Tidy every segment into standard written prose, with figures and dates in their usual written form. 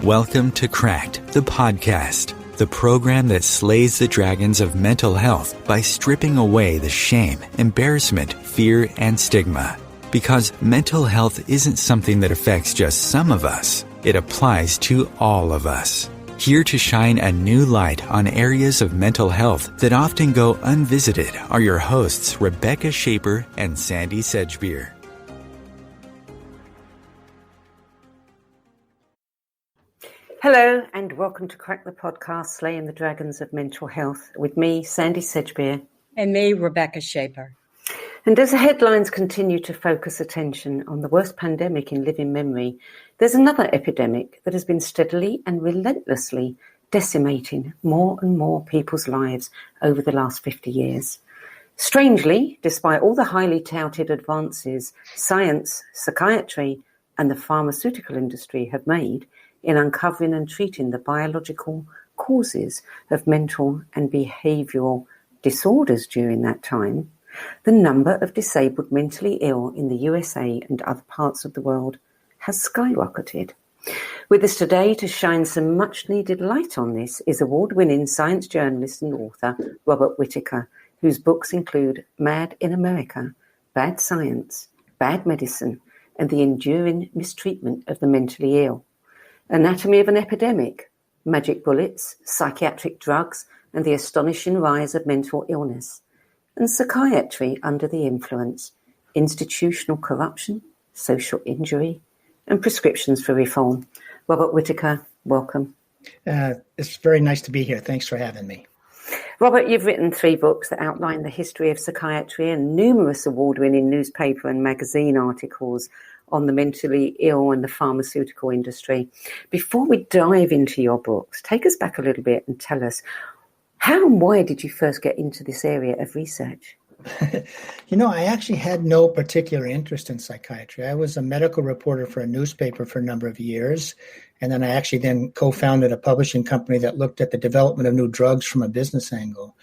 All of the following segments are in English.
Welcome to Cracked, the podcast, the program that slays the dragons of mental health by stripping away the shame, embarrassment, fear, and stigma. Because mental health isn't something that affects just some of us, it applies to all of us. Here to shine a new light on areas of mental health that often go unvisited are your hosts, Rebecca Schaper and Sandie Sedgbeer. Hello and welcome to Crack the Podcast, Slaying the Dragons of Mental Health, with me, Sandie Sedgbeer. And me, Rebecca Schaper. And as the headlines continue to focus attention on the worst pandemic in living memory, there's another epidemic that has been steadily and relentlessly decimating more and more people's lives over the last 50 years. Strangely, despite all the highly touted advances science, psychiatry, and the pharmaceutical industry have made in uncovering and treating the biological causes of mental and behavioural disorders during that time, the number of disabled mentally ill in the USA and other parts of the world has skyrocketed. With us today to shine some much-needed light on this is award-winning science journalist and author Robert Whitaker, whose books include Mad in America, Bad Science, Bad Medicine, and the Enduring Mistreatment of the Mentally Ill, Anatomy of an Epidemic, Magic Bullets, Psychiatric Drugs, and the Astonishing Rise of Mental Illness, and Psychiatry Under the Influence, Institutional Corruption, Social Injury, and Prescriptions for Reform. Robert Whitaker, welcome. It's very nice to be here. Thanks for having me. Robert, you've written 3 books that outline the history of psychiatry and numerous award-winning newspaper and magazine articles on the mentally ill and the pharmaceutical industry. Before we dive into your books, take us back a little bit and tell us how and why did you first get into this area of research? I actually had no particular interest in psychiatry. I was a medical reporter for a newspaper for a number of years. And then I actually then co-founded a publishing company that looked at the development of new drugs from a business angle.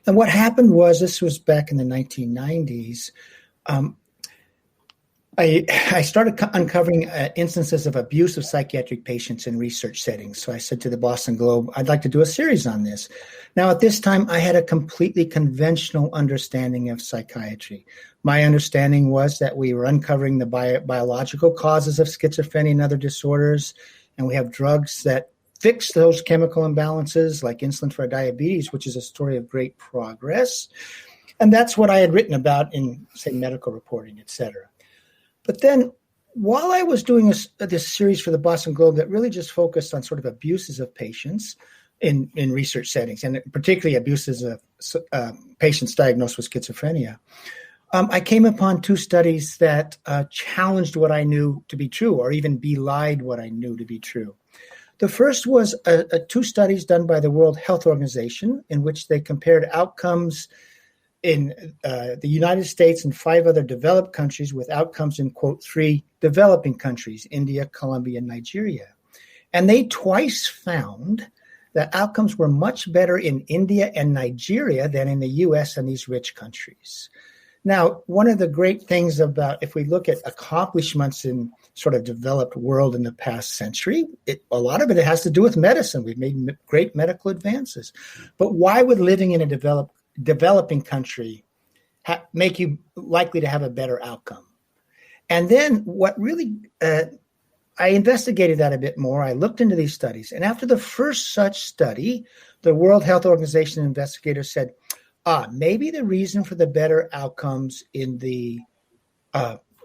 And what happened was, this was back in the 1990s, I started uncovering instances of abuse of psychiatric patients in research settings. So I said to the Boston Globe, I'd like to do a series on this. Now, at this time, I had a completely conventional understanding of psychiatry. My understanding was that we were uncovering the biological causes of schizophrenia and other disorders, and we have drugs that fix those chemical imbalances, like insulin for diabetes, which is a story of great progress. And that's what I had written about in, say, medical reporting, et cetera. But then while I was doing this series for the Boston Globe that really just focused on sort of abuses of patients in research settings, and particularly abuses of patients diagnosed with schizophrenia, I came upon 2 studies that challenged what I knew to be true, or even belied what I knew to be true. The first was 2 studies done by the World Health Organization in which they compared outcomes in the United States and 5 other developed countries with outcomes in, quote, 3 developing countries, India, Colombia, and Nigeria. And they twice found that outcomes were much better in India and Nigeria than in the US and these rich countries. Now, one of the great things about, if we look at accomplishments in sort of developed world in the past century, a lot of it has to do with medicine. We've made great medical advances. But why would living in a developing country make you likely to have a better outcome? And then what really, I investigated that a bit more. I looked into these studies. And after the first such study, the World Health Organization investigators said, maybe the reason for the better outcomes in the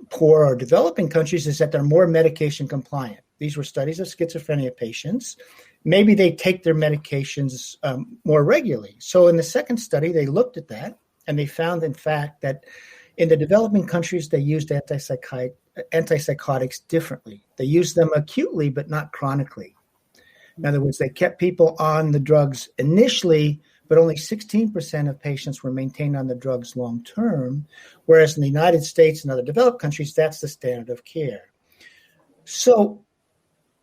poor or developing countries is that they're more medication compliant. These were studies of schizophrenia patients. Maybe they take their medications more regularly. So in the second study, they looked at that, and they found, in fact, that in the developing countries, they used antipsychotics differently. They used them acutely, but not chronically. In other words, they kept people on the drugs initially, but only 16% of patients were maintained on the drugs long-term, whereas in the United States and other developed countries, that's the standard of care. So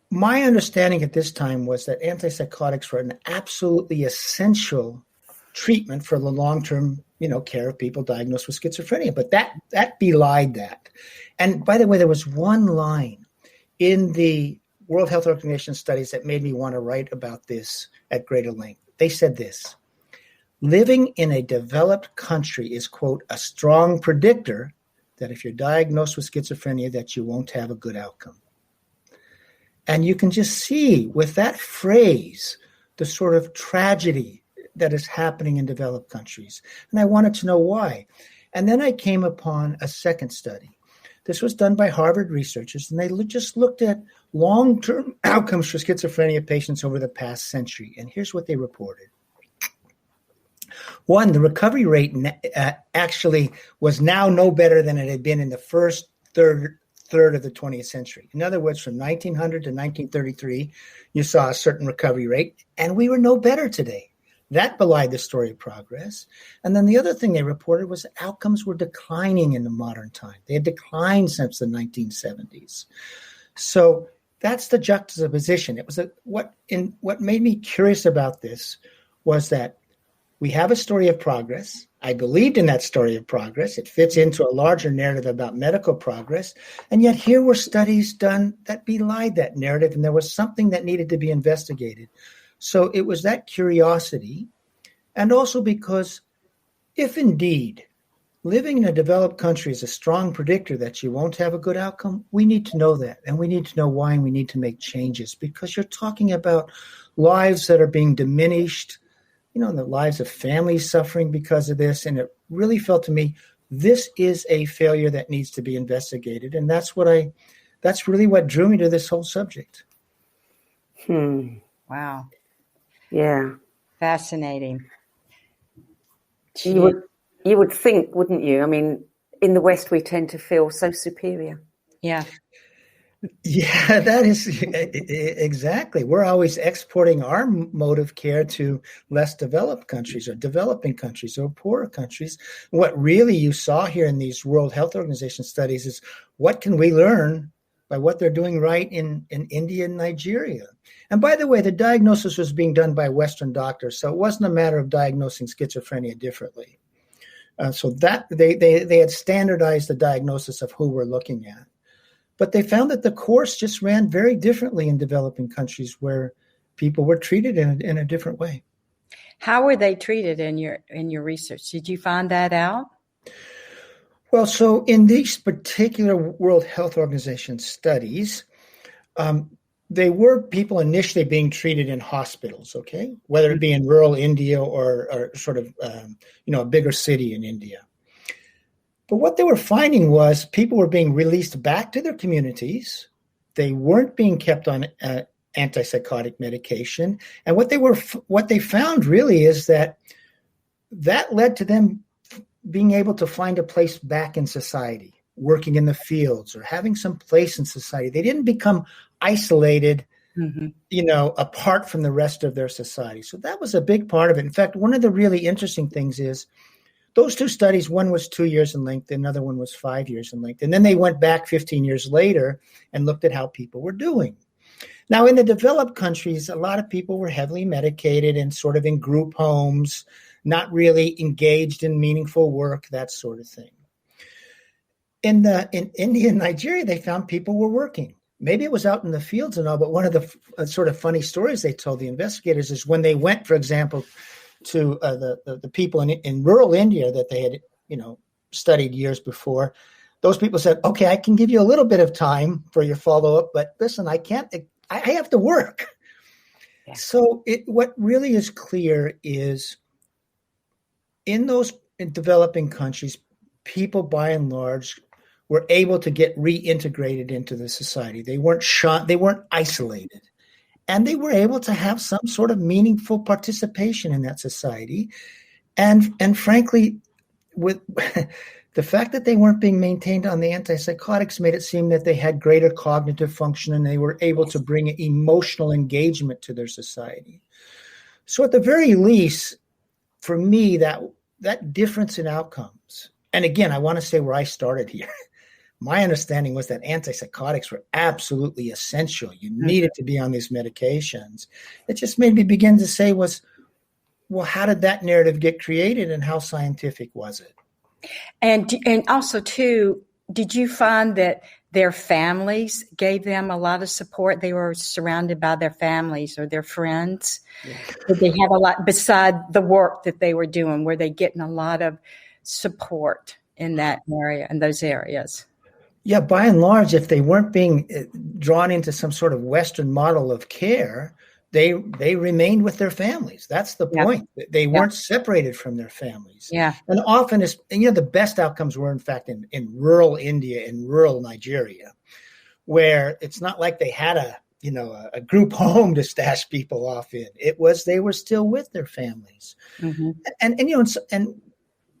my understanding at this time was that antipsychotics were an absolutely essential treatment for the long-term, care of people diagnosed with schizophrenia. But that belied that. And by the way, there was one line in the World Health Organization studies that made me want to write about this at greater length. They said this: living in a developed country is, quote, a strong predictor that if you're diagnosed with schizophrenia, that you won't have a good outcome. And you can just see with that phrase the sort of tragedy that is happening in developed countries. And I wanted to know why. And then I came upon a second study. This was done by Harvard researchers, and they just looked at long-term outcomes for schizophrenia patients over the past century. And here's what they reported. One, the recovery rate actually was now no better than it had been in the first third of the 20th century. In other words, from 1900 to 1933, you saw a certain recovery rate, and we were no better today. That belied the story of progress. And then the other thing they reported was outcomes were declining in the modern time. They had declined since the 1970s. So that's the juxtaposition. It was what made me curious about this was that we have a story of progress. I believed in that story of progress. It fits into a larger narrative about medical progress. And yet here were studies done that belied that narrative, and there was something that needed to be investigated. So it was that curiosity, and also because if indeed living in a developed country is a strong predictor that you won't have a good outcome, we need to know that, and we need to know why, and we need to make changes, because you're talking about lives that are being diminished, the lives of families suffering because of this. And it really felt to me, this is a failure that needs to be investigated. And that's really what drew me to this whole subject. Wow. Yeah. Fascinating. You would think, wouldn't you? I mean, in the West, we tend to feel so superior. Yeah. Yeah, that is exactly. We're always exporting our mode of care to less developed countries or developing countries or poorer countries. What really you saw here in these World Health Organization studies is what can we learn by what they're doing right in India and Nigeria. And by the way, the diagnosis was being done by Western doctors, so it wasn't a matter of diagnosing schizophrenia differently. So that they had standardized the diagnosis of who we're looking at. But they found that the course just ran very differently in developing countries where people were treated in a different way. How were they treated in your research? Did you find that out? Well, so in these particular World Health Organization studies, they were people initially being treated in hospitals, okay, whether it be in rural India or sort of, a bigger city in India. But what they were finding was people were being released back to their communities. They weren't being kept on antipsychotic medication. And what they found really is that led to them being able to find a place back in society, working in the fields or having some place in society. They didn't become isolated, apart from the rest of their society. So that was a big part of it. In fact, one of the really interesting things is those two studies, one was 2 years in length, another one was 5 years in length. And then they went back 15 years later and looked at how people were doing. Now, in the developed countries, a lot of people were heavily medicated and sort of in group homes, not really engaged in meaningful work, that sort of thing. In India and Nigeria, they found people were working. Maybe it was out in the fields and all, but one of the sort of funny stories they told the investigators is when they went, for example, to the people in rural India that they had, studied years before, those people said, okay, I can give you a little bit of time for your follow-up, but listen, I have to work. Yeah. So what really is clear is in developing countries, people by and large were able to get reintegrated into the society. They weren't shot, they weren't isolated. And they were able to have some sort of meaningful participation in that society. And frankly, with the fact that they weren't being maintained on the antipsychotics made it seem that they had greater cognitive function and they were able to bring emotional engagement to their society. So at the very least, for me, that difference in outcomes, and again, I want to say where I started here. My understanding was that antipsychotics were absolutely essential. You needed to be on these medications. It just made me begin to say well, how did that narrative get created and how scientific was it? And also, too, did you find that their families gave them a lot of support. They were surrounded by their families or their friends. Yeah. Did they have a lot beside the work that they were doing? Were they getting a lot of support in that area, in those areas? Yeah, by and large, if they weren't being drawn into some sort of Western model of care, they remained with their families. That's the point. They weren't separated from their families. Yeah. And often, the best outcomes were, in fact, in rural India, in rural Nigeria, where it's not like they had a group home to stash people off in. It was they were still with their families. Mm-hmm. And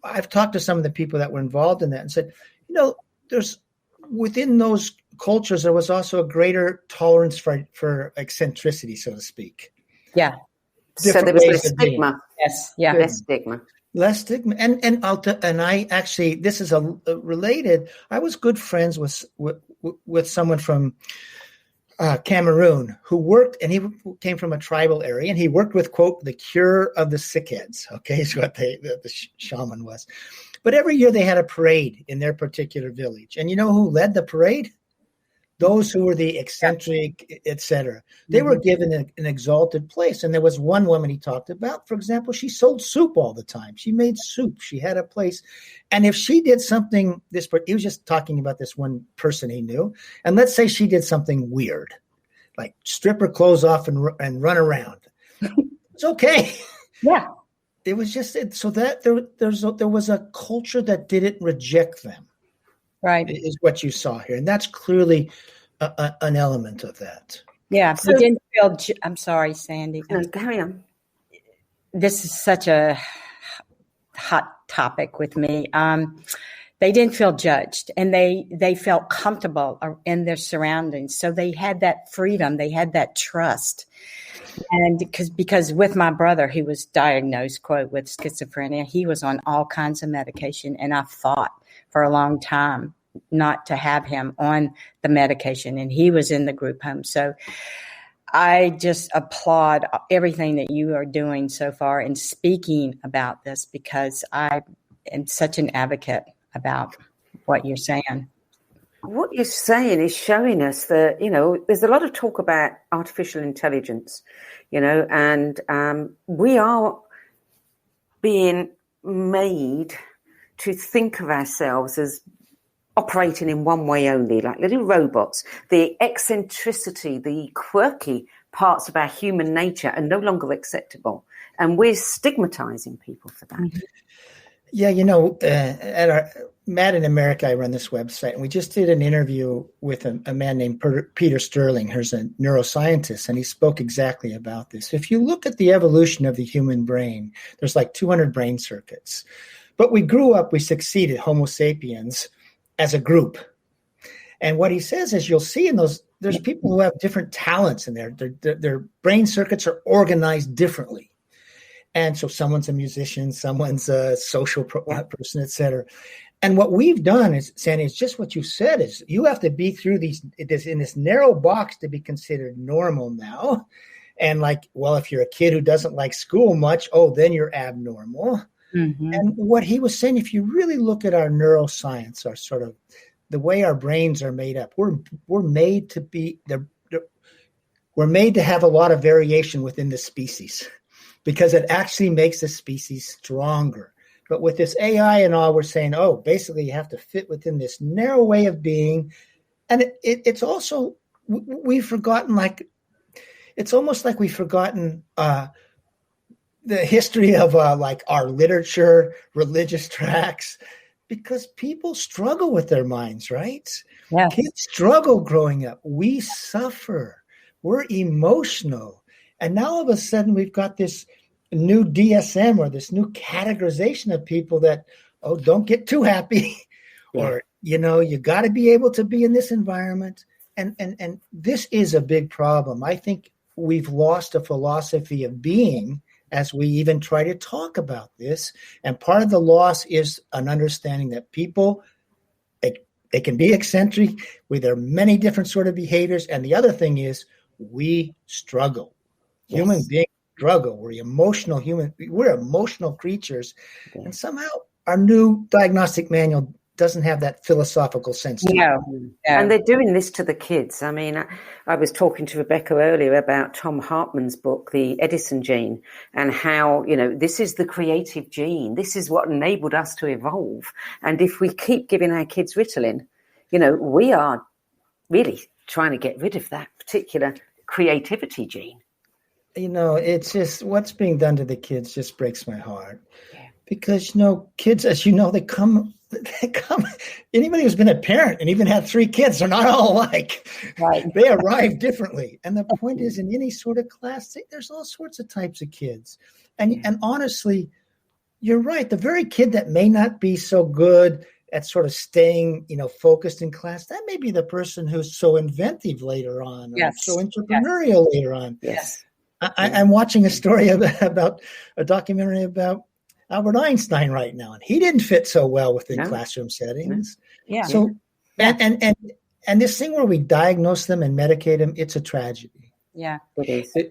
I've talked to some of the people that were involved in that and said, there's within those cultures, there was also a greater tolerance for eccentricity, so to speak. Yeah. So there was less stigma. Yes. Yeah. Less stigma. Less stigma. And I actually, this is related. I was good friends with someone from Cameroon who worked, and he came from a tribal area, and he worked with, quote, the cure of the sickheads. Okay, is what the shaman was. But every year they had a parade in their particular village. And you know who led the parade? Those who were the eccentric, et cetera. They were given an exalted place. And there was one woman he talked about, for example, she sold soup all the time. She made soup. She had a place. And if she did something, he was just talking about this one person he knew. And let's say she did something weird, like strip her clothes off and run around. It's okay. Yeah. It was just so that there was a culture that didn't reject them. Right. Is what you saw here. And that's clearly an element of that. Yeah. So, you didn't feel, I'm sorry, Sandie. No, carry on. This is such a hot topic with me. They didn't feel judged, and they felt comfortable in their surroundings. So they had that freedom. They had that trust. And because with my brother, he was diagnosed, quote, with schizophrenia. He was on all kinds of medication, and I fought for a long time not to have him on the medication, and he was in the group home. So I just applaud everything that you are doing so far in speaking about this, because I am such an advocate about what you're saying. What you're saying is showing us that, there's a lot of talk about artificial intelligence, and we are being made to think of ourselves as operating in one way only, like little robots. The eccentricity, the quirky parts of our human nature are no longer acceptable. And we're stigmatizing people for that. Mm-hmm. Yeah, at Mad in America, I run this website, and we just did an interview with a man named Peter Sterling, who's a neuroscientist, and he spoke exactly about this. If you look at the evolution of the human brain, there's like 200 brain circuits. But we succeeded, Homo sapiens, as a group. And what he says is you'll see in there's people who have different talents in there. Their brain circuits are organized differently. And so someone's a musician, someone's a social person, et cetera. And what we've done is, Sandie, it's just what you said, is you have to be through in this narrow box to be considered normal now. And if you're a kid who doesn't like school much, then you're abnormal. Mm-hmm. And what he was saying, if you really look at our neuroscience, our sort of the way our brains are made up, we're made to be we're made to have a lot of variation within the species, because it actually makes the species stronger. But with this AI and all, we're saying, basically you have to fit within this narrow way of being. And it's also, we've forgotten, it's almost like we've forgotten the history of our literature, religious tracts, because people struggle with their minds, right? Yeah. Kids struggle growing up. We suffer. We're emotional. And now all of a sudden we've got this new DSM, or this new categorization of people that, don't get too happy. Yeah. Or, you got to be able to be in this environment. And this is a big problem. I think we've lost a philosophy of being as we even try to talk about this. And part of the loss is an understanding that people, they can be eccentric with their many different sort of behaviors. And the other thing is we struggle. Yes. Human beings struggle. We're emotional creatures. Yes. And somehow our new diagnostic manual doesn't have that philosophical sense to it. No. And they're doing this to the kids. I mean, I was talking to Rebecca earlier about Tom Hartman's book, The Edison Gene, and how, this is the creative gene. This is what enabled us to evolve. And if we keep giving our kids Ritalin, we are really trying to get rid of that particular creativity gene. It's just what's being done to the kids just breaks my heart. Yeah. Because, kids, as you know, they come, anybody who's been a parent and even had 3 kids, they're not all alike. Right. They arrive differently. And the point is, in any sort of class, there's all sorts of types of kids. And honestly, you're right. The very kid that may not be so good at sort of staying, focused in class, that may be the person who's so inventive later on, or so entrepreneurial later on. Yes. I'm watching a story about a documentary about Albert Einstein right now, and he didn't fit so well within classroom settings. Yeah. So, and this thing where we diagnose them and medicate them, it's a tragedy. Yeah. It is.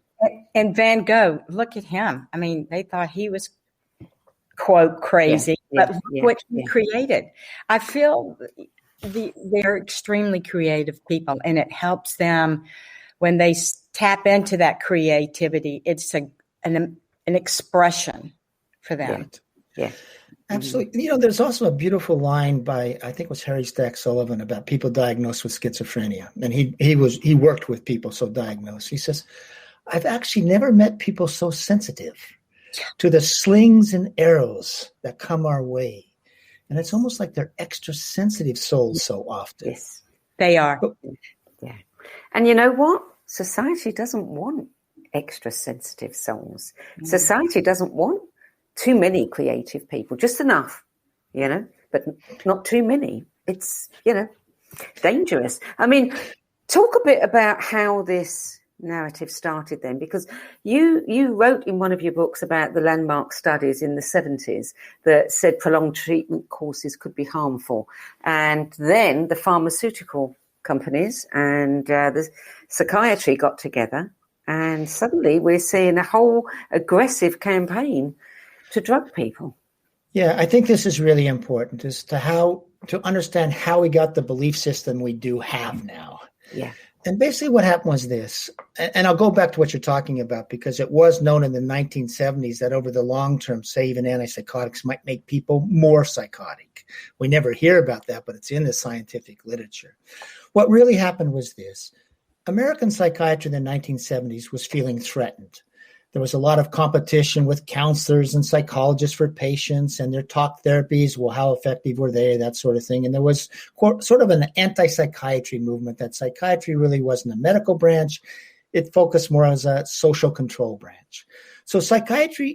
And Van Gogh, look at him. I mean, they thought he was, quote, crazy, but look what he created. I feel they're extremely creative people, and it helps them when they tap into that creativity. It's an expression for them. Yeah. Absolutely. There's also a beautiful line by, I think it was Harry Stack Sullivan, about people diagnosed with schizophrenia. And he worked with people so diagnosed. He says, I've actually never met people so sensitive to the slings and arrows that come our way. And it's almost like they're extra sensitive souls so often. Yes. They are. Yeah. And you know what? Society doesn't want extra sensitive souls. Society doesn't want too many creative people, just enough, but not too many. It's, dangerous. I mean, talk a bit about how this narrative started then, because you wrote in one of your books about the landmark studies in the 70s that said prolonged treatment courses could be harmful. And then the pharmaceutical companies and the psychiatry got together, and suddenly we're seeing a whole aggressive campaign to drug people. Yeah, I think this is really important, as to understand how we got the belief system we do have now. Yeah. And basically what happened was this, and I'll go back to what you're talking about, because it was known in the 1970s that over the long term, say even antipsychotics might make people more psychotic. We never hear about that, but it's in the scientific literature. What really happened was this. American psychiatry in the 1970s was feeling threatened. There was a lot of competition with counselors and psychologists for patients and their talk therapies. Well, how effective were they? That sort of thing. And there was sort of an anti-psychiatry movement, that psychiatry really wasn't a medical branch. It focused more as a social control branch. So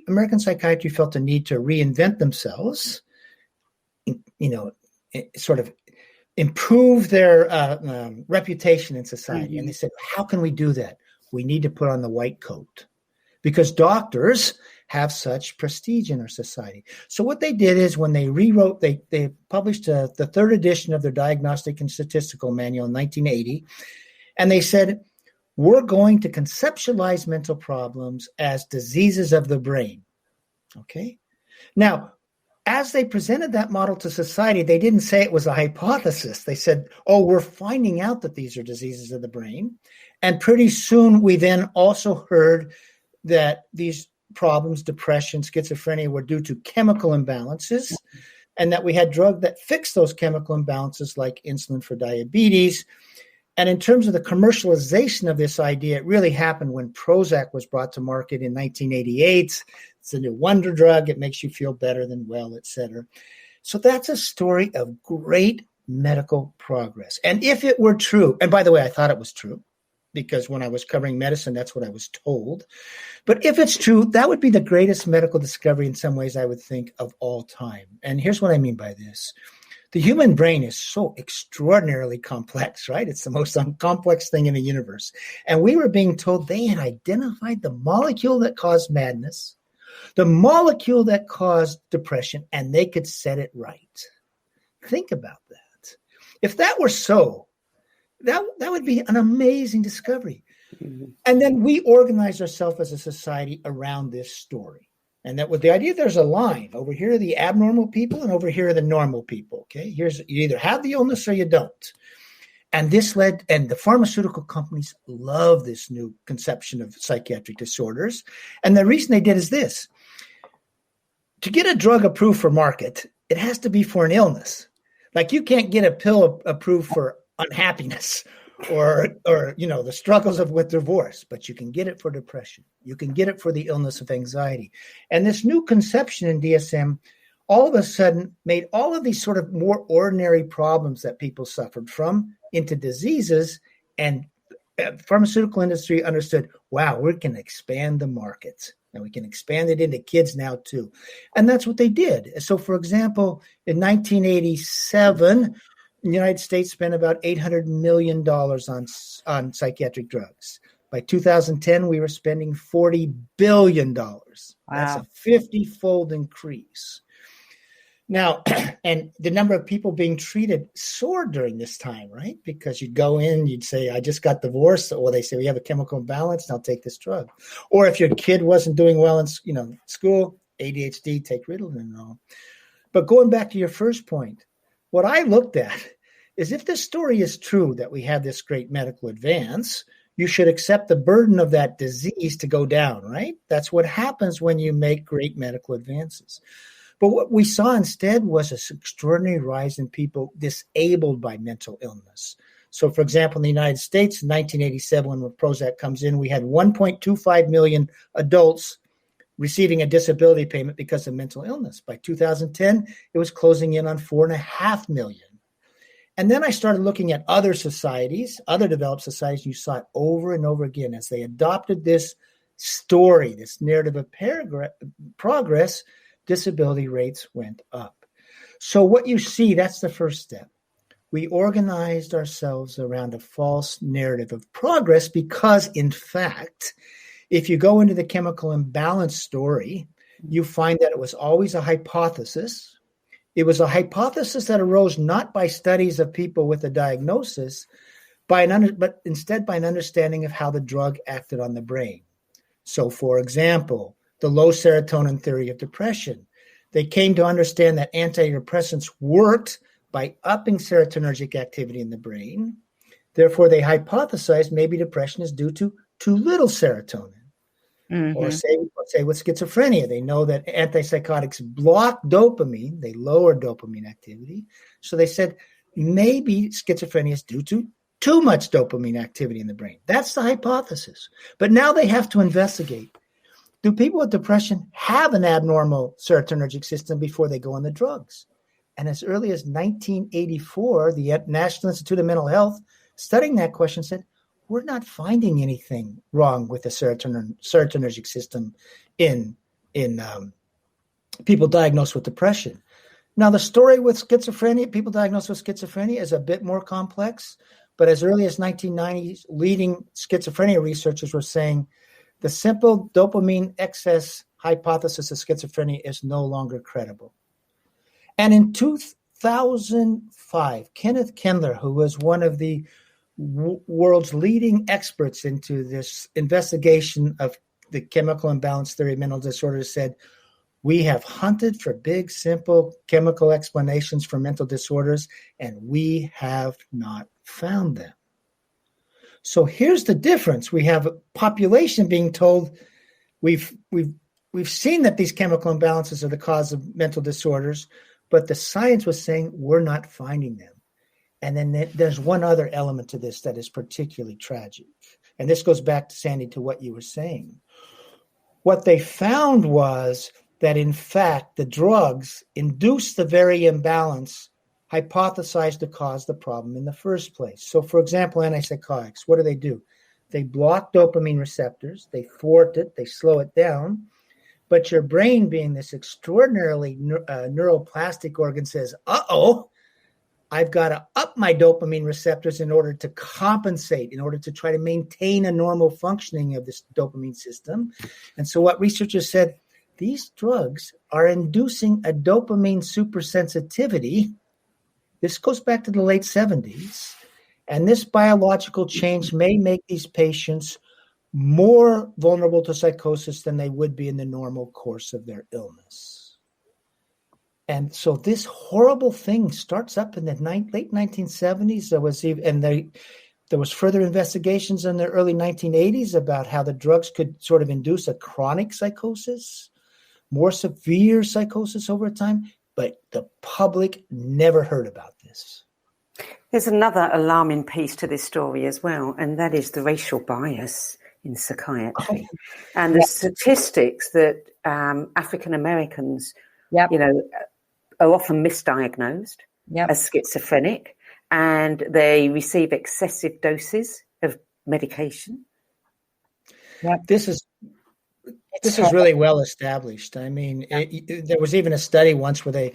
American psychiatry felt a need to reinvent themselves, sort of improve their reputation in society. Mm-hmm. And they said, how can we do that? We need to put on the white coat, because doctors have such prestige in our society. So what they did is, when they rewrote, they published the 3rd edition of their Diagnostic and Statistical Manual in 1980, and they said, we're going to conceptualize mental problems as diseases of the brain. Okay? Now, as they presented that model to society, they didn't say it was a hypothesis. They said, we're finding out that these are diseases of the brain. And pretty soon we then also heard that these problems, depression, schizophrenia, were due to chemical imbalances, and that we had drugs that fixed those chemical imbalances, like insulin for diabetes. And in terms of the commercialization of this idea, it really happened when Prozac was brought to market in 1988. It's a new wonder drug. It makes you feel better than well, et cetera. So that's a story of great medical progress. And if it were true, and by the way, I thought it was true, because when I was covering medicine, that's what I was told. But if it's true, that would be the greatest medical discovery in some ways, I would think, of all time. And here's what I mean by this. The human brain is so extraordinarily complex, right? It's the most complex thing in the universe. And we were being told they had identified the molecule that caused madness, the molecule that caused depression, and they could set it right. Think about that. If that were so, that would be an amazing discovery. Mm-hmm. And then we organize ourselves as a society around this story. And that was the idea. There's a line. Over here are the abnormal people, and over here are the normal people. Okay, you either have the illness or you don't. And this led, and the pharmaceutical companies love this new conception of psychiatric disorders. And the reason they did is this. To get a drug approved for market, it has to be for an illness. Like you can't get a pill approved for unhappiness or the struggles with divorce, but you can get it for depression. You can get it for the illness of anxiety. And this new conception in DSM all of a sudden made all of these sort of more ordinary problems that people suffered from into diseases, and pharmaceutical industry understood, wow, we can expand the market, and we can expand it into kids now too. And that's what they did. So, for example, in 1987, the United States spent about $800 million on psychiatric drugs. By 2010, we were spending $40 billion. Wow. That's a 50-fold increase. Now, and the number of people being treated soared during this time, right? Because you'd go in, you'd say, I just got divorced, or they say, we have a chemical imbalance, now take this drug. Or if your kid wasn't doing well in school, ADHD, take Ritalin and all. But going back to your first point, what I looked at is if this story is true that we have this great medical advance, you should accept the burden of that disease to go down, right? That's what happens when you make great medical advances. But what we saw instead was an extraordinary rise in people disabled by mental illness. So, for example, in the United States, in 1987, when Prozac comes in, we had 1.25 million adults receiving a disability payment because of mental illness. By 2010, it was closing in on 4.5 million. And then I started looking at other societies, other developed societies. You saw it over and over again as they adopted this story, this narrative of progress. Disability rates went up. So what you see, that's the first step. We organized ourselves around a false narrative of progress because, in fact, if you go into the chemical imbalance story, you find that it was always a hypothesis. It was a hypothesis that arose not by studies of people with a diagnosis, but instead by an understanding of how the drug acted on the brain. So, for example, the low serotonin theory of depression. They came to understand that antidepressants worked by upping serotonergic activity in the brain. Therefore, they hypothesized maybe depression is due to too little serotonin. Mm-hmm. Or say with schizophrenia, they know that antipsychotics block dopamine, they lower dopamine activity. So they said maybe schizophrenia is due to too much dopamine activity in the brain. That's the hypothesis. But now they have to investigate. Do people with depression have an abnormal serotonergic system before they go on the drugs? And as early as 1984, the National Institute of Mental Health, studying that question, said, we're not finding anything wrong with the serotonergic system in people diagnosed with depression. Now, the story with schizophrenia, people diagnosed with schizophrenia, is a bit more complex. But as early as 1990s, leading schizophrenia researchers were saying the simple dopamine excess hypothesis of schizophrenia is no longer credible. And in 2005, Kenneth Kendler, who was one of the world's leading experts into this investigation of the chemical imbalance theory of mental disorders, said, we have hunted for big, simple chemical explanations for mental disorders, and we have not found them. So here's the difference. We have a population being told we've seen that these chemical imbalances are the cause of mental disorders, but the science was saying we're not finding them. And then there's one other element to this that is particularly tragic. And this goes back to Sandie, to what you were saying. What they found was that, in fact, the drugs induced the very imbalance hypothesized to cause the problem in the first place. So, for example, antipsychotics, what do? They block dopamine receptors, they thwart it, they slow it down. But your brain, being this extraordinarily neuroplastic organ, says, I've got to up my dopamine receptors in order to compensate, in order to try to maintain a normal functioning of this dopamine system. And so what researchers said, these drugs are inducing a dopamine supersensitivity. This goes back to the late 70s. And this biological change may make these patients more vulnerable to psychosis than they would be in the normal course of their illness. And so this horrible thing starts up in the late 1970s. There was further investigations in the early 1980s about how the drugs could sort of induce a chronic psychosis, more severe psychosis over time, but the public never heard about this. There's another alarming piece to this story as well, and that is the racial bias in psychiatry and the statistics that African Americans, are often misdiagnosed as schizophrenic, and they receive excessive doses of medication. This is really well established. I mean, there was even a study once where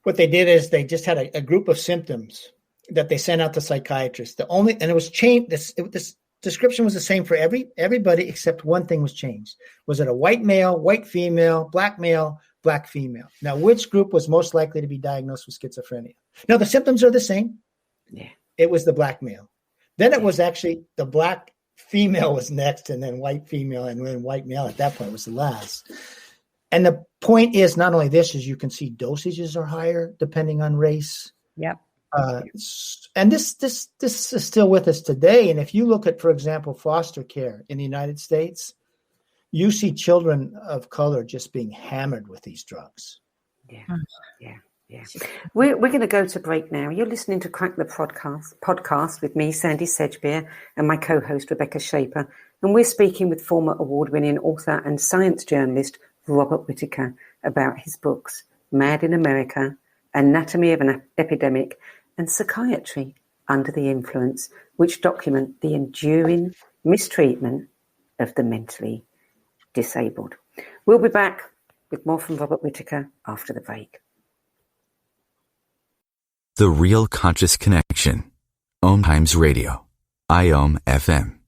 what they did is they just had a group of symptoms that they sent out to psychiatrists. And it was changed. This description was the same for everybody except one thing was changed. Was it a white male, white female, black male, black female? Now, which group was most likely to be diagnosed with schizophrenia? No, the symptoms are the same. Yeah. It was the black male. Then it was actually the black female was next, and then white female, and then white male at that point was the last. And the point is not only this, as you can see, dosages are higher depending on race. Yep. And this is still with us today. And if you look at, for example, foster care in the United States, you see children of color just being hammered with these drugs. Yeah. We're going to go to break now. You're listening to Crack the podcast with me, Sandie Sedgbeer, and my co-host, Rebecca Schaper. And we're speaking with former award-winning author and science journalist Robert Whitaker about his books, Mad in America, Anatomy of an Epidemic, and Psychiatry Under the Influence, which document the enduring mistreatment of the mentally disabled. We'll be back with more from Robert Whitaker after the break. The Real Conscious Connection. OMTimes Radio. IOM FM.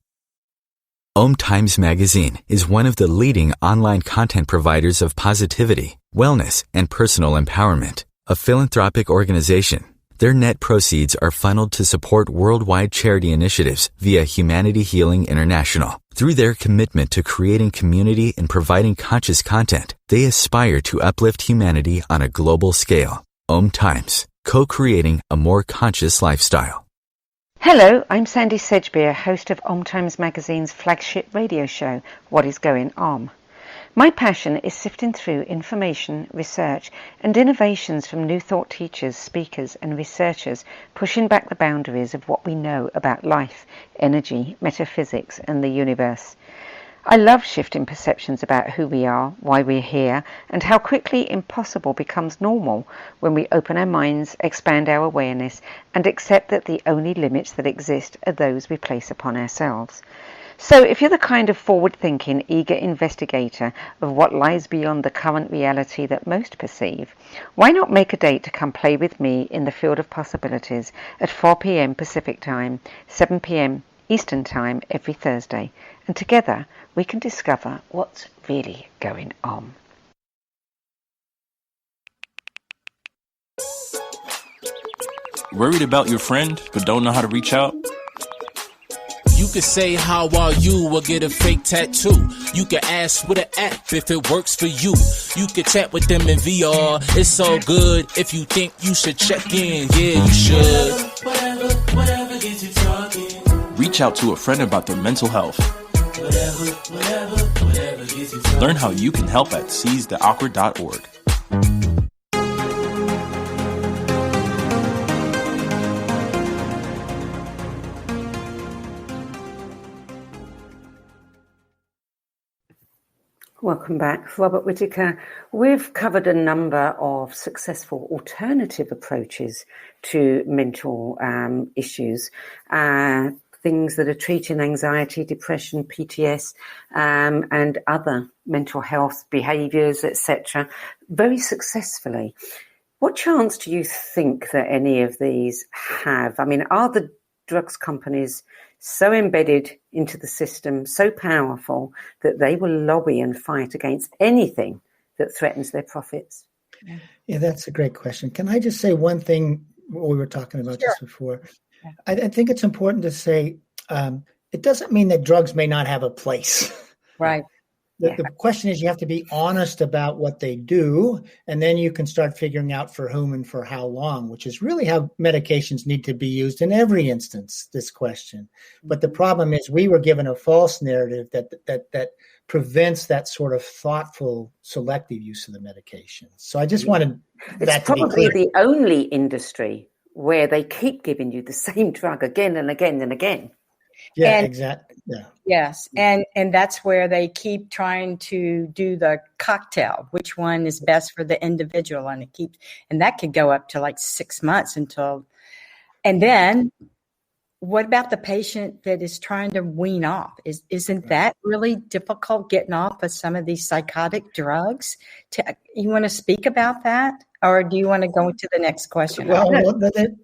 OMTimes Magazine is one of the leading online content providers of positivity, wellness, and personal empowerment. A philanthropic organization, their net proceeds are funneled to support worldwide charity initiatives via Humanity Healing International. Through their commitment to creating community and providing conscious content, they aspire to uplift humanity on a global scale. OMTimes, co-creating a more conscious lifestyle. Hello, I'm Sandie Sedgbeer, host of OMTimes Magazine's flagship radio show, What is Going On? My passion is sifting through information, research, and innovations from new thought teachers, speakers, and researchers pushing back the boundaries of what we know about life, energy, metaphysics, and the universe. I love shifting perceptions about who we are, why we're here, and how quickly impossible becomes normal when we open our minds, expand our awareness, and accept that the only limits that exist are those we place upon ourselves. So if you're the kind of forward-thinking, eager investigator of what lies beyond the current reality that most perceive, why not make a date to come play with me in the field of possibilities at 4 p.m. Pacific Time, 7 p.m. Eastern Time every Thursday, and together we can discover what's really going on. Worried about your friend but don't know how to reach out? You could say, how are you, or get a fake tattoo. You can ask with an app if it works for you. You could chat with them in VR. It's so good. If you think you should check in, yeah, you should. Whatever gets you talking. Reach out to a friend about their mental health. Whatever gets you talking. Learn how you can help at seizetheawkward.org. Welcome back. Robert Whitaker. We've covered a number of successful alternative approaches to mental issues, things that are treating anxiety, depression, PTS, and other mental health behaviours, etc., very successfully. What chance do you think that any of these have? I mean, are the drugs companies so embedded into the system, so powerful, that they will lobby and fight against anything that threatens their profits? Yeah, that's a great question. Can I just say one thing, what we were talking about just before? I think it's important to say, it doesn't mean that drugs may not have a place. Right. The question is, you have to be honest about what they do, and then you can start figuring out for whom and for how long, which is really how medications need to be used in every instance, this question. But the problem is we were given a false narrative that prevents that sort of thoughtful, selective use of the medication. So I just wanted that to be clear. It's probably the only industry where they keep giving you the same drug again and again and again. Yeah, exactly. Yeah. Yes. And that's where they keep trying to do the cocktail, which one is best for the individual. And that could go up to like 6 months and then what about the patient that is trying to wean off? Isn't that really difficult, getting off of some of these psychotic drugs? You want to speak about that? Or do you want to go to the next question? Well,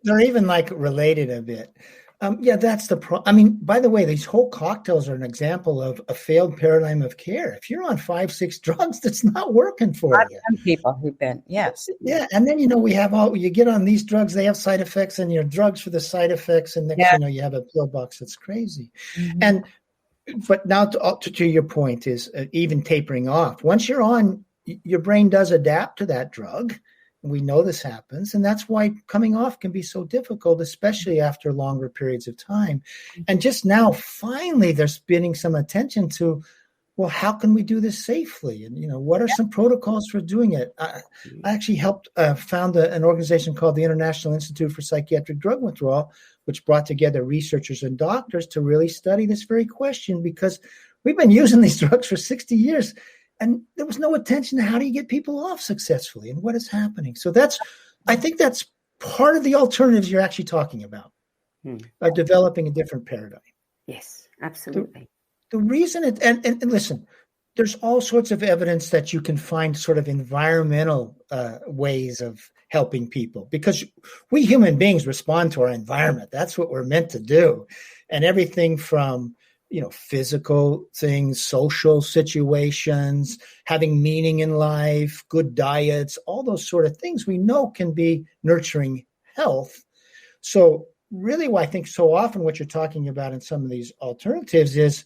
they're even like related a bit. That's the problem. I mean, by the way, these whole cocktails are an example of a failed paradigm of care. If you're on 5-6 drugs, that's not working for you. Some people who've been, yes. Yeah. And then, you get on these drugs, they have side effects, and your drugs for the side effects. And next, you have a pill box that's crazy. Mm-hmm. But now to your point is even tapering off. Once you're on, your brain does adapt to that drug. We know this happens, and that's why coming off can be so difficult, especially after longer periods of time. And just now, finally, they're spending some attention to, well, how can we do this safely? And, what are some protocols for doing it? I actually helped found an organization called the International Institute for Psychiatric Drug Withdrawal, which brought together researchers and doctors to really study this very question, because we've been using these drugs for 60 years. And there was no attention to how do you get people off successfully and what is happening. So I think that's part of the alternatives you're actually talking about, by developing a different paradigm. Yes, absolutely. The reason and listen, there's all sorts of evidence that you can find sort of environmental ways of helping people, because we human beings respond to our environment. That's what we're meant to do. And everything from physical things, social situations, having meaning in life, good diets, all those sort of things we know can be nurturing health. So really what I think so often what you're talking about in some of these alternatives is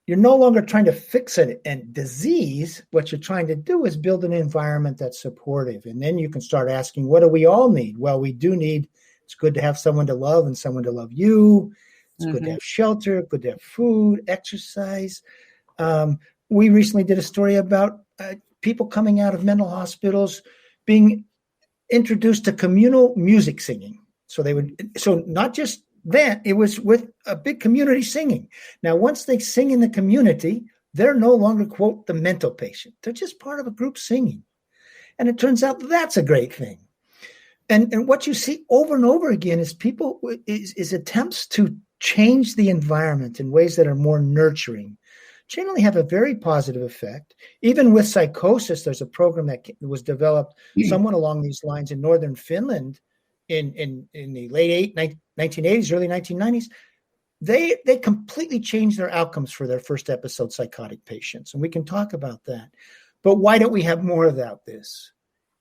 you're no longer trying to fix a disease. What you're trying to do is build an environment that's supportive. And then you can start asking, what do we all need? Well, we do need, it's good to have someone to love and someone to love you. It's good to have shelter, good to have food, exercise. We recently did a story about people coming out of mental hospitals being introduced to communal music singing. So not just that, it was with a big community singing. Now, once they sing in the community, they're no longer, quote, the mental patient. They're just part of a group singing. And it turns out that's a great thing. And what you see over and over again is people is attempts to change the environment in ways that are more nurturing, generally have a very positive effect. Even with psychosis, there's a program that was developed somewhat along these lines in northern Finland in the late 1980s, early 1990s. They completely changed their outcomes for their first episode psychotic patients. And we can talk about that. But why don't we have more about this?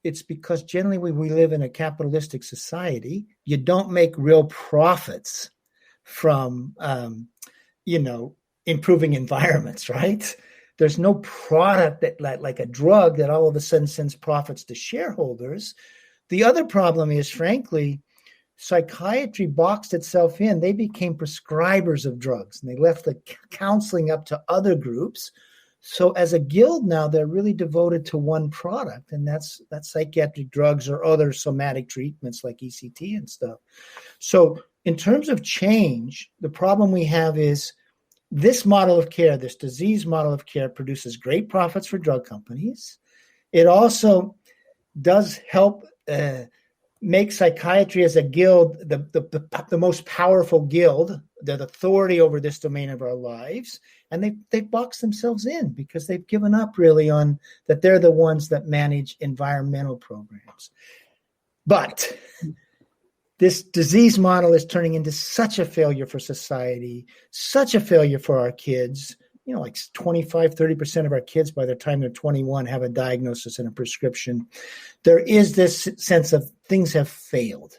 It's because generally we live in a capitalistic society. You don't make real profits from, improving environments, right? There's no product that like a drug that all of a sudden sends profits to shareholders. The other problem is, frankly, psychiatry boxed itself in. They became prescribers of drugs, and they left the counseling up to other groups. So as a guild now, they're really devoted to one product, and that's psychiatric drugs or other somatic treatments like ECT and stuff. So in terms of change, the problem we have is this model of care, this disease model of care, produces great profits for drug companies. It also does help make psychiatry as a guild the most powerful guild, the authority over this domain of our lives. And they box themselves in because they've given up really on that they're the ones that manage environmental programs. But this disease model is turning into such a failure for society, such a failure for our kids. Like 25, 30% of our kids by the time they're 21 have a diagnosis and a prescription. There is this sense of things have failed.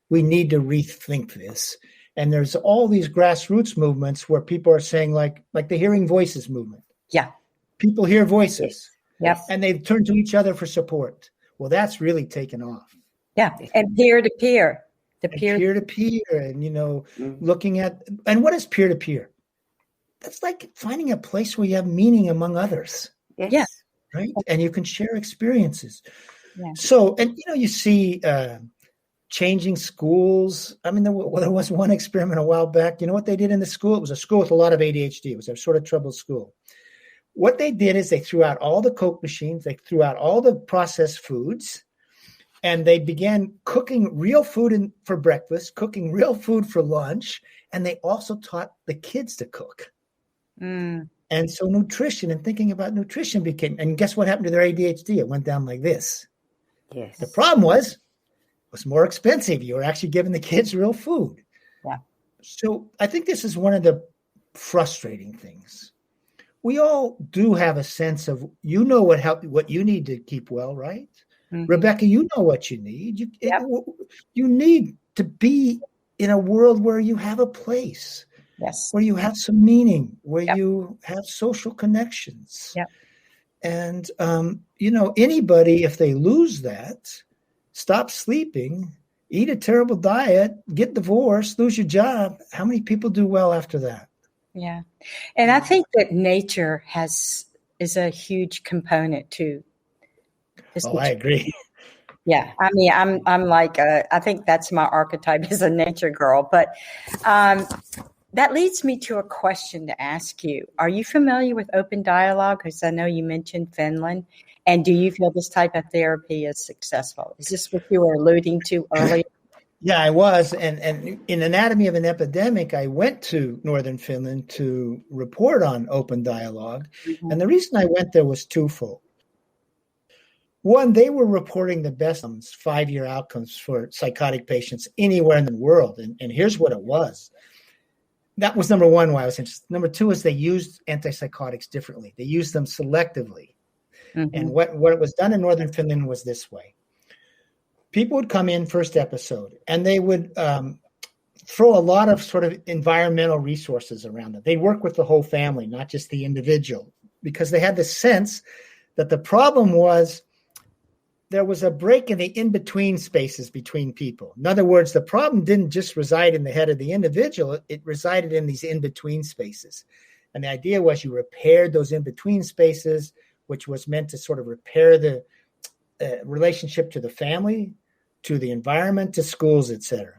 We need to rethink this. And there's all these grassroots movements where people are saying like the hearing voices movement. Yeah. People hear voices. Yep. And they turn to each other for support. Well, that's really taken off. Yeah. And peer-to-peer. Peer-to-peer and, looking at, and what is peer-to-peer? That's like finding a place where you have meaning among others. Yes. Yeah. Right. And you can share experiences. Yeah. So, and, you see changing schools. I mean, there was one experiment a while back. You know what they did in the school? It was a school with a lot of ADHD. It was a sort of troubled school. What they did is they threw out all the Coke machines. They threw out all the processed foods. And they began cooking real food for breakfast, cooking real food for lunch. And they also taught the kids to cook. Mm. And so nutrition and thinking about nutrition became, and guess what happened to their ADHD? It went down like this. Yes. The problem was, it was more expensive. You were actually giving the kids real food. Yeah. So I think this is one of the frustrating things. We all do have a sense of, what you need to keep well, right? Mm-hmm. Rebecca, you know what you need. You need to be in a world where you have a place. Yes. Where you have some meaning, where you have social connections. Yep. And, anybody, if they lose that, stop sleeping, eat a terrible diet, get divorced, lose your job, how many people do well after that? Yeah. And I think that nature is a huge component too. I agree. Yeah. I mean, I'm like, I think that's my archetype as a nature girl, but, that leads me to a question to ask you. Are you familiar with open dialogue? Because I know you mentioned Finland. And do you feel this type of therapy is successful? Is this what you were alluding to earlier? Yeah, I was. And in Anatomy of an Epidemic, I went to Northern Finland to report on open dialogue. Mm-hmm. And the reason I went there was twofold. One, they were reporting the best 5-year outcomes for psychotic patients anywhere in the world. And here's what it was. That was number one, why I was interested. Number two is they used antipsychotics differently. They used them selectively. Mm-hmm. And what was done in Northern Finland was this way. People would come in first episode, and they would throw a lot of sort of environmental resources around it. They'd work with the whole family, not just the individual, because they had the sense that the problem was there was a break in the in-between spaces between people. In other words, the problem didn't just reside in the head of the individual. It resided in these in-between spaces. And the idea was you repaired those in-between spaces, which was meant to sort of repair the relationship to the family, to the environment, to schools, etc.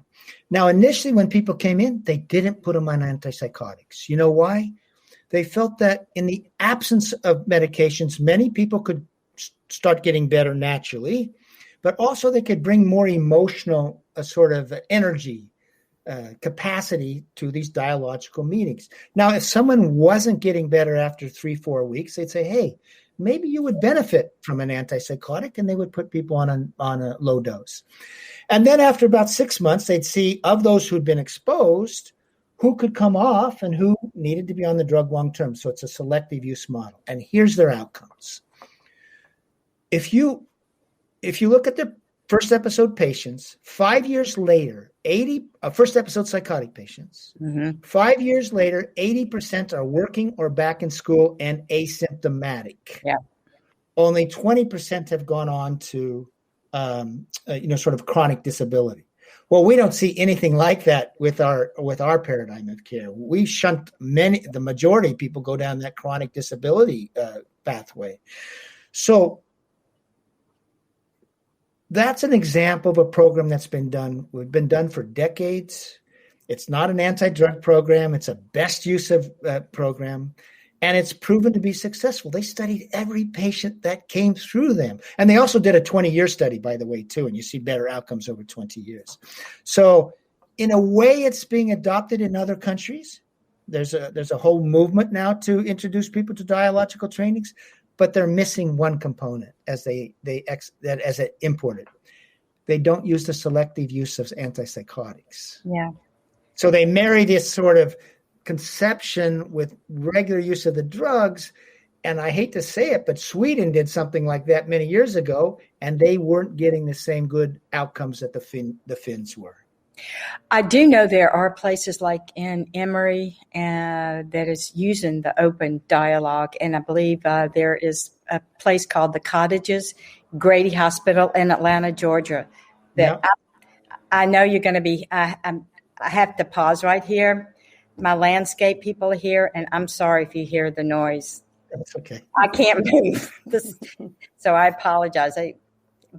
Now, initially, when people came in, they didn't put them on antipsychotics. You know why? They felt that in the absence of medications, many people could start getting better naturally, but also they could bring more emotional sort of energy, capacity to these dialogical meetings. Now, if someone wasn't getting better after 3-4 weeks, they'd say, hey, maybe you would benefit from an antipsychotic, and they would put people on a low dose. And then after about 6 months, they'd see of those who'd been exposed, who could come off and who needed to be on the drug long term. So it's a selective use model. And here's their outcomes. If you look at the first episode patients, 5 years later, first episode psychotic patients, 5 years later, 80% are working or back in school and asymptomatic. Yeah. Only 20% have gone on to, sort of chronic disability. Well, we don't see anything like that with our paradigm of care. We shunt the majority of people go down that chronic disability pathway. So that's an example of a program that's been done. We've been done for decades. It's not an anti-drug program. It's a best use of program. And it's proven to be successful. They studied every patient that came through them. And they also did a 20-year study, by the way, too. And you see better outcomes over 20 years. So in a way, it's being adopted in other countries. There's a whole movement now to introduce people to dialogical trainings. But they're missing one component as they import it. They don't use the selective use of antipsychotics. Yeah. So they marry this sort of conception with regular use of the drugs. And I hate to say it, but Sweden did something like that many years ago, and they weren't getting the same good outcomes that the Finns were. I do know there are places like in Emory that is using the open dialogue, and I believe there is a place called the Cottages, Grady Hospital in Atlanta, Georgia. That I know you're going to be. I have to pause right here. My landscape people are here, and I'm sorry if you hear the noise. That's okay. I can't move this, so I apologize.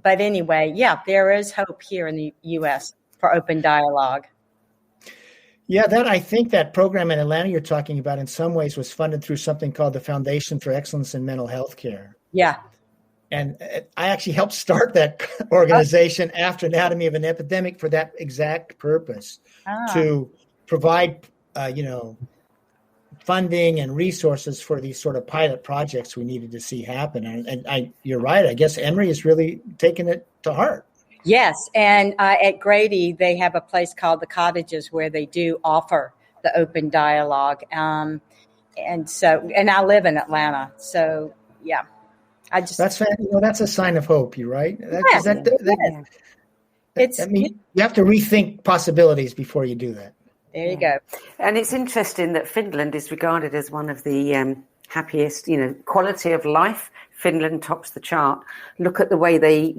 But anyway, yeah, there is hope here in the U.S. for open dialogue. Yeah, I think that program in Atlanta you're talking about in some ways was funded through something called the Foundation for Excellence in Mental Health Care. Yeah. And I actually helped start that organization after Anatomy of an Epidemic for that exact purpose, to provide, funding and resources for these sort of pilot projects we needed to see happen. And you're right. I guess Emory is really taking it to heart. Yes. And at Grady, they have a place called the Cottages where they do offer the open dialogue. And I live in Atlanta. So, yeah. That's a sign of hope. You're right. You have to rethink possibilities before you do that. There you go. And it's interesting that Finland is regarded as one of the happiest, quality of life. Finland tops the chart. Look at the way they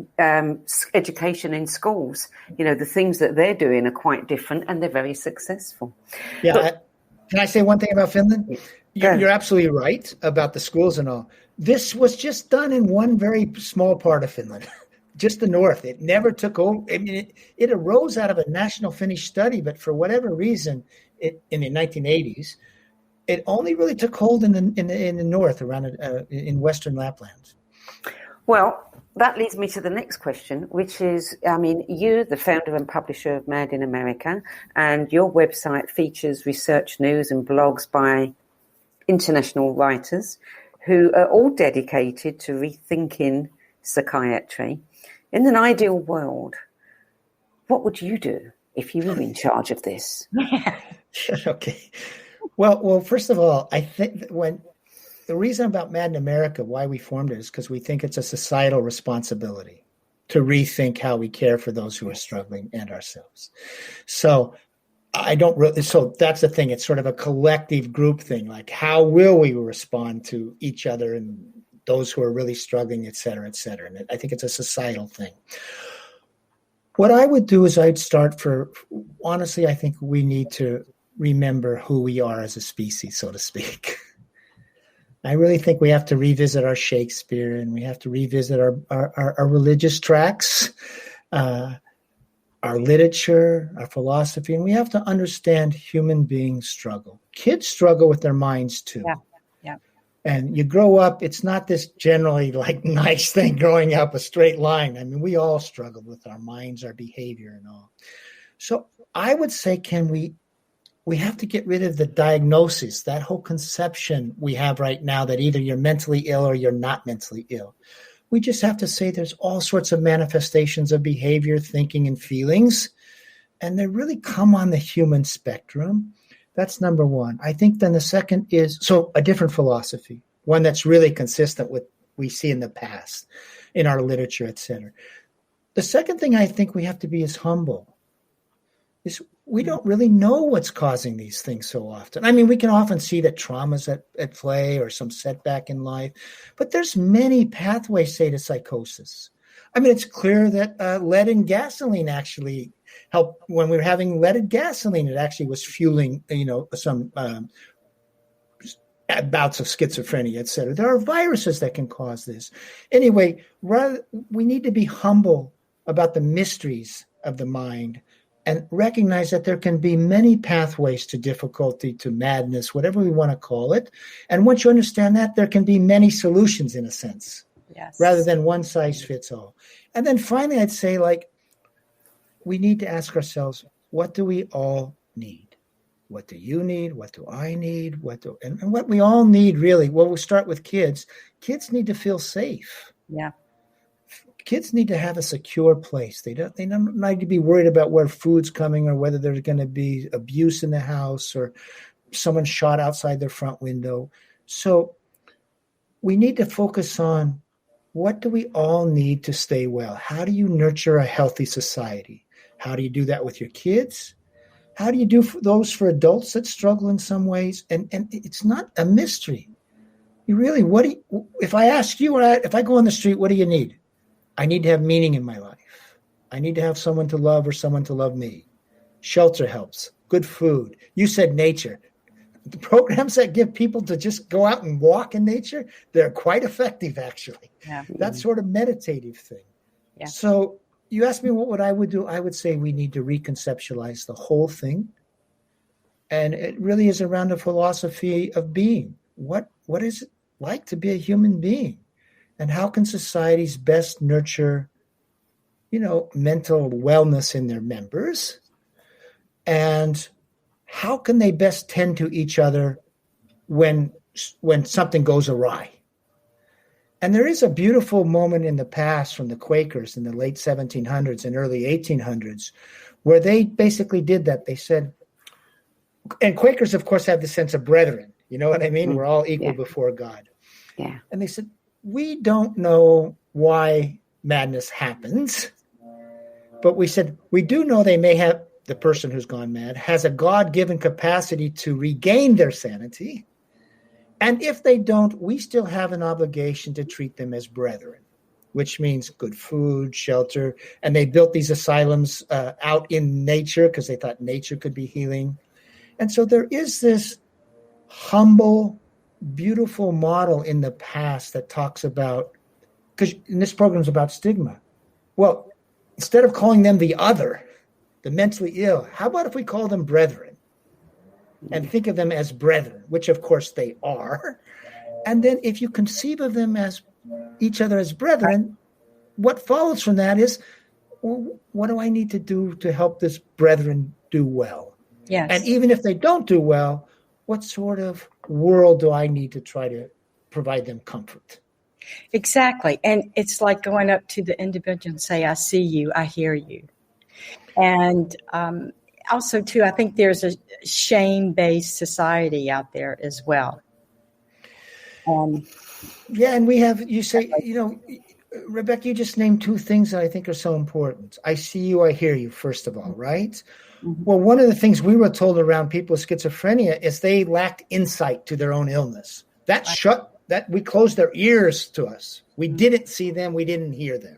education in schools. The things that they're doing are quite different, and they're very successful. Yeah. Can I say one thing about Finland? You're absolutely right about the schools and all. This was just done in one very small part of Finland, just the north. It never took over. I mean, it arose out of a national Finnish study, but for whatever reason, in the 1980s, it only really took hold in the north, around in Western Lapland. Well, that leads me to the next question, which is, you, the founder and publisher of Mad in America, and your website features research news and blogs by international writers who are all dedicated to rethinking psychiatry. In an ideal world, what would you do if you were in charge of this? Okay. Well, first of all, I think the reason about Mad in America, why we formed it, is because we think it's a societal responsibility to rethink how we care for those who are struggling and ourselves. So so that's the thing. It's sort of a collective group thing. Like, how will we respond to each other and those who are really struggling, et cetera, et cetera. And I think it's a societal thing. What I would do is honestly, I think we need to remember who we are as a species, so to speak. I really think we have to revisit our Shakespeare, and we have to revisit our religious tracts, our literature, our philosophy, and we have to understand human beings struggle. Kids struggle with their minds too. Yeah. And you grow up, it's not this generally nice thing growing up a straight line. I mean, we all struggle with our minds, our behavior and all. So I would say, we have to get rid of the diagnosis, that whole conception we have right now that either you're mentally ill or you're not mentally ill. We just have to say there's all sorts of manifestations of behavior, thinking, and feelings, and they really come on the human spectrum. That's number one. I think then the second is a different philosophy, one that's really consistent with what we see in the past, in our literature, et cetera. The second thing I think we have to be is humble. We don't really know what's causing these things so often. I mean, we can often see that trauma's at play or some setback in life, but there's many pathways, say, to psychosis. I mean, it's clear that lead in gasoline actually helped. When we were having leaded gasoline, it actually was fueling, some bouts of schizophrenia, et cetera. There are viruses that can cause this. Anyway, we need to be humble about the mysteries of the mind and recognize that there can be many pathways to difficulty, to madness, whatever we want to call it. And once you understand that, there can be many solutions in a sense, rather than one size fits all. And then finally, I'd say, we need to ask ourselves, what do we all need? What do you need? What do I need? And what we all need, really, we'll start with kids. Kids need to feel safe. Yeah. Kids need to have a secure place. They don't need to be worried about where food's coming or whether there's going to be abuse in the house or someone shot outside their front window. So we need to focus on, what do we all need to stay well? How do you nurture a healthy society? How do you do that with your kids? How do you do those for adults that struggle in some ways? And it's not a mystery. You really, if I ask you, if I go on the street, what do you need? I need to have meaning in my life. I need to have someone to love or someone to love me. Shelter helps. Good food. You said nature. The programs that give people to just go out and walk in nature, they're quite effective, actually. Yeah. That sort of meditative thing. Yeah. So you asked me what I would do. I would say we need to reconceptualize the whole thing. And it really is around a philosophy of being. What is it like to be a human being? And how can societies best nurture, mental wellness in their members? And how can they best tend to each other when something goes awry? And there is a beautiful moment in the past from the Quakers in the late 1700s and early 1800s where they basically did that. They said, and Quakers, of course, have the sense of brethren. You know what I mean? We're all equal before God. Yeah. And they said, we don't know why madness happens, but we said, we do know they may have, the person who's gone mad has a God-given capacity to regain their sanity. And if they don't, we still have an obligation to treat them as brethren, which means good food, shelter. And they built these asylums out in nature because they thought nature could be healing. And so there is this humble, beautiful model in the past that talks about, because this program is about stigma. Well, instead of calling them the other, the mentally ill, how about if we call them brethren and think of them as brethren, which of course they are. And then if you conceive of them as each other as brethren, what follows from that is, well, what do I need to do to help this brethren do well? Yes. And even if they don't do well, what sort of world do I need to try to provide them comfort? Exactly. And it's like going up to the individual and say, I see you, I hear you. And also, too, I think there's a shame-based society out there as well. Yeah, and we have, you say, Rebecca, you just named two things that I think are so important. I see you, I hear you, first of all, right? Mm-hmm. Well, one of the things we were told around people with schizophrenia is they lacked insight to their own illness. That we closed their ears to us. We didn't see them, we didn't hear them.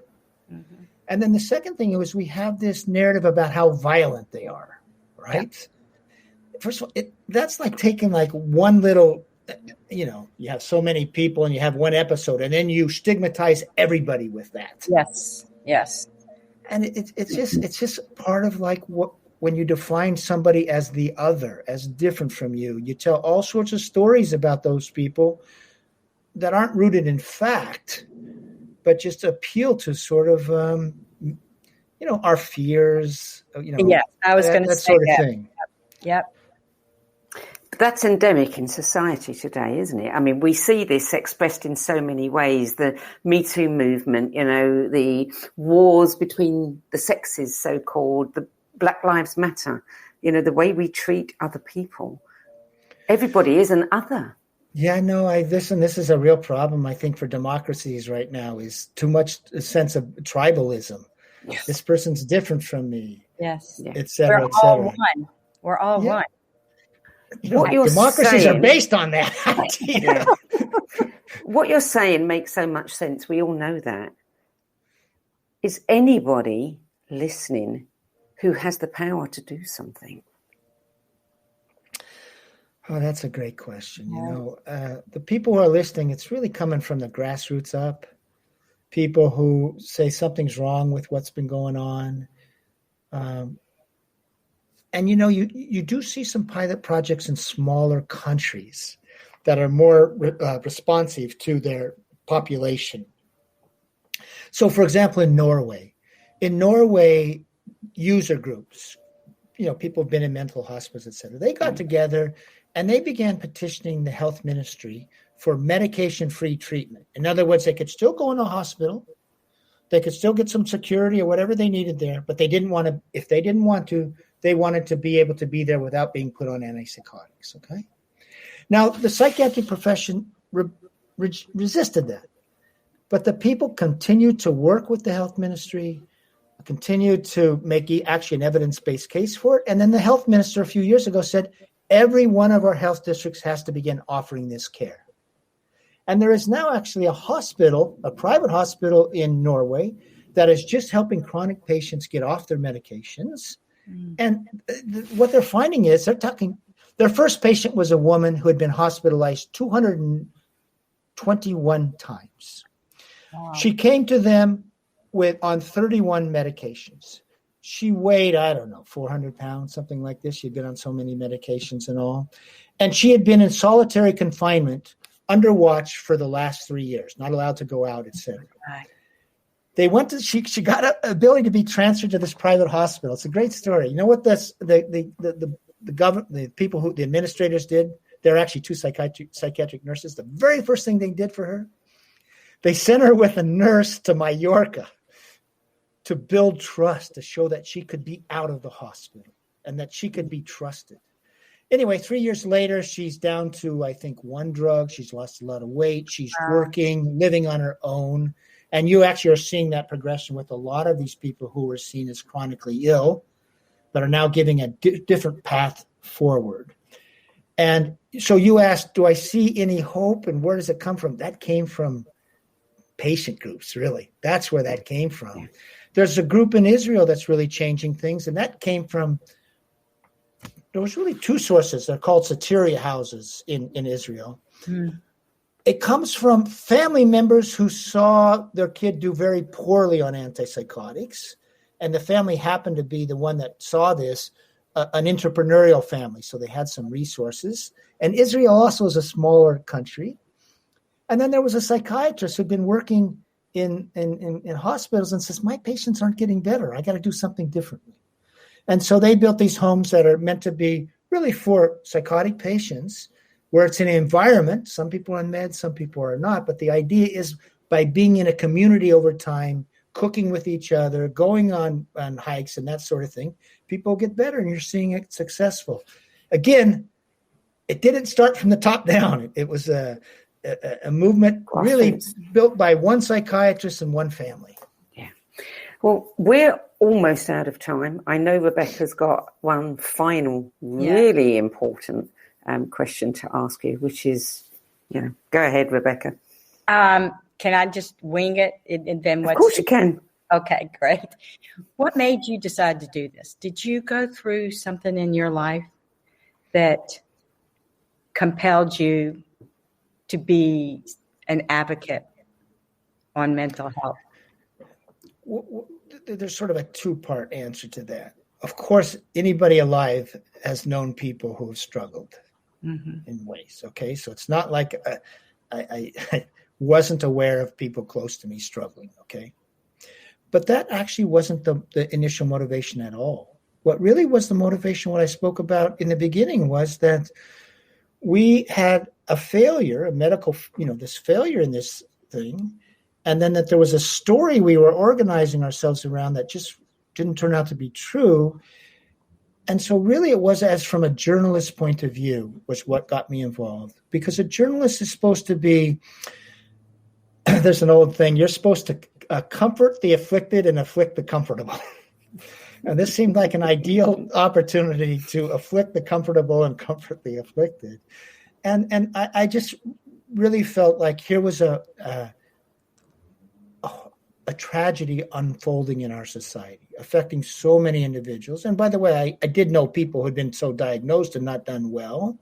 Mm-hmm. And then the second thing was we have this narrative about how violent they are, right? Yeah. First of all, that's like taking like one little, you have so many people and you have one episode and then you stigmatize everybody with that. Yes. And it's just part of like when you define somebody as the other, as different from you, you tell all sorts of stories about those people that aren't rooted in fact, but just appeal to sort of, our fears, Yeah, I was going to say sort of thing. Yep. That's endemic in society today, isn't it? I mean, we see this expressed in so many ways. The Me Too movement, the wars between the sexes, so-called, the Black Lives Matter, the way we treat other people. Everybody is an other. Yeah, no, this is a real problem, I think, for democracies right now, is too much a sense of tribalism. Yes. This person's different from me. Yes. Et cetera, et cetera. We're all one. Democracies are based on that idea. What you're saying makes so much sense. We all know that. Is anybody listening who has the power to do something? Oh, that's a great question. The people who are listening, it's really coming from the grassroots up. People who say something's wrong with what's been going on. And, you do see some pilot projects in smaller countries that are more responsive to their population. So, for example, in Norway, user groups, people have been in mental hospitals, et cetera, they got together and they began petitioning the health ministry for medication-free treatment. In other words, they could still go in a hospital. They could still get some security or whatever they needed there, but they didn't want to, if they didn't want to, they wanted to be able to be there without being put on antipsychotics, okay? Now, the psychiatric profession resisted that, but the people continued to work with the health ministry, continued to make actually an evidence-based case for it. And then the health minister a few years ago said, every one of our health districts has to begin offering this care. And there is now actually a hospital, a private hospital in Norway, that is just helping chronic patients get off their medications. And what they're finding is their first patient was a woman who had been hospitalized 221 times. Wow. She came to them on 31 medications. She weighed, 400 pounds, something like this. She'd been on so many medications and all. And she had been in solitary confinement under watch for the last 3 years, not allowed to go out, etc. Right. They went to, she got an ability to be transferred to this private hospital. It's a great story. You know what the people the administrators did? They're actually two psychiatric nurses. The very first thing they did for her, they sent her with a nurse to Mallorca to build trust, to show that she could be out of the hospital and that she could be trusted. Anyway, 3 years later, she's down to, I think, one drug. She's lost a lot of weight. She's working, living on her own. And you actually are seeing that progression with a lot of these people who were seen as chronically ill, but are now giving a different path forward. And so you asked, do I see any hope and where does it come from? That came from patient groups, really. That's where that came from. There's a group in Israel that's really changing things, and that came from, there was really two sources. They're called Soteria houses in Israel. It comes from family members who saw their kid do very poorly on antipsychotics, and the family happened to be the one that saw this, an entrepreneurial family, so they had some resources. And Israel also is a smaller country. And then there was a psychiatrist who'd been working in hospitals and says, my patients aren't getting better. I got to do something differently. And so they built these homes that are meant to be really for psychotic patients, where it's an environment. Some people are on meds, some people are not. But the idea is by being in a community over time, cooking with each other, going on hikes and that sort of thing, people get better, and you're seeing it successful. Again, it didn't start from the top down. It was a movement really built by one psychiatrist and one family. Yeah. Well, we're almost out of time. I know Rebecca's got one final really important question to ask you, which is, go ahead, Rebecca. Can I just wing it? And then of course you can. Okay, great. What made you decide to do this? Did you go through something in your life that compelled you to be an advocate on mental health? There's sort of a two-part answer to that. Of course, anybody alive has known people who have struggled in ways, okay? So it's not like I wasn't aware of people close to me struggling, okay? But that actually wasn't the initial motivation at all. What really was the motivation, what I spoke about in the beginning, was that we had a failure, a medical, this failure in this thing, and then that there was a story we were organizing ourselves around that just didn't turn out to be true. And so really it was, as from a journalist's point of view, was what got me involved. Because a journalist is supposed to be, there's an old thing, you're supposed to comfort the afflicted and afflict the comfortable. And this seemed like an ideal opportunity to afflict the comfortable and comfort the afflicted. And I just really felt like here was a tragedy unfolding in our society, affecting so many individuals. And by the way, I did know people who had been so diagnosed and not done well.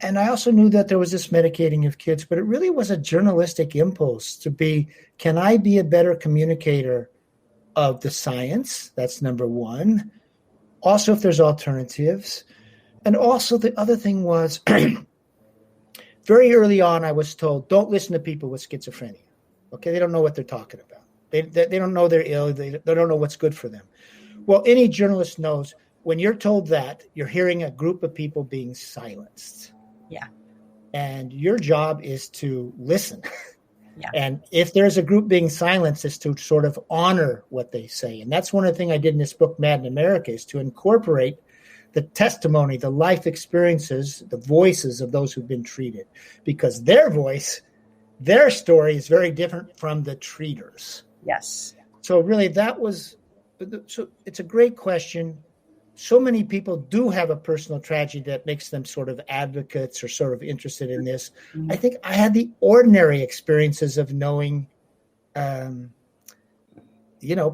And I also knew that there was this medicating of kids, but it really was a journalistic impulse to be, can I be a better communicator of the science? That's number one. Also, if there's alternatives. And also the other thing was, very early on, I was told, don't listen to people with schizophrenia. Okay, they don't know what they're talking about. They don't know they're ill. They don't know what's good for them. Well, any journalist knows when you're told that, you're hearing a group of people being silenced. Yeah. And your job is to listen. Yeah. And if there's a group being silenced, is to sort of honor what they say. And that's one of the things I did in this book, Mad in America, is to incorporate the testimony, the life experiences, the voices of those who've been treated. Because their voice, their story is very different from the treaters. Yes. So really so it's a great question. So many people do have a personal tragedy that makes them sort of advocates or sort of interested in this. Mm-hmm. I think I had the ordinary experiences of knowing,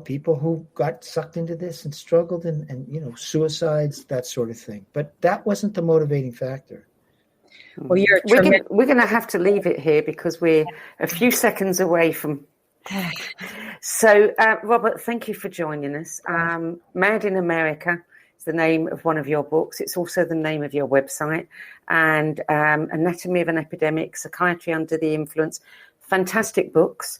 people who got sucked into this and struggled and suicides, that sort of thing. But that wasn't the motivating factor. Well, we're going to have to leave it here because we're a few seconds away from. So, Robert, thank you for joining us. Mad in America is the name of one of your books. It's also the name of your website. And Anatomy of an Epidemic, Psychiatry Under the Influence. Fantastic books.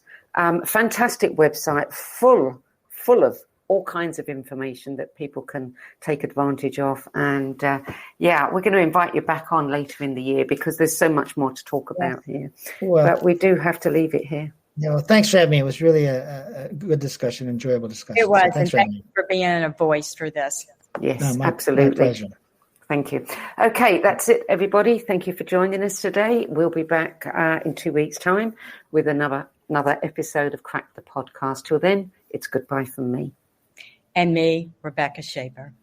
Fantastic website, full of all kinds of information that people can take advantage of. And we're going to invite you back on later in the year because there's so much more to talk about here. Well, but we do have to leave it here. Thanks for having me. It was really a good discussion, enjoyable discussion. It was, so thank you for being a voice for this. Yes, absolutely. My pleasure. Thank you. Okay, that's it, everybody. Thank you for joining us today. We'll be back in 2 weeks' time with another episode of Crack the Podcast. Till then, it's goodbye from me. And me, Rebecca Schaper.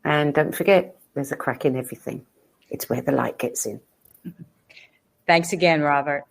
And don't forget, there's a crack in everything. It's where the light gets in. Thanks again, Robert.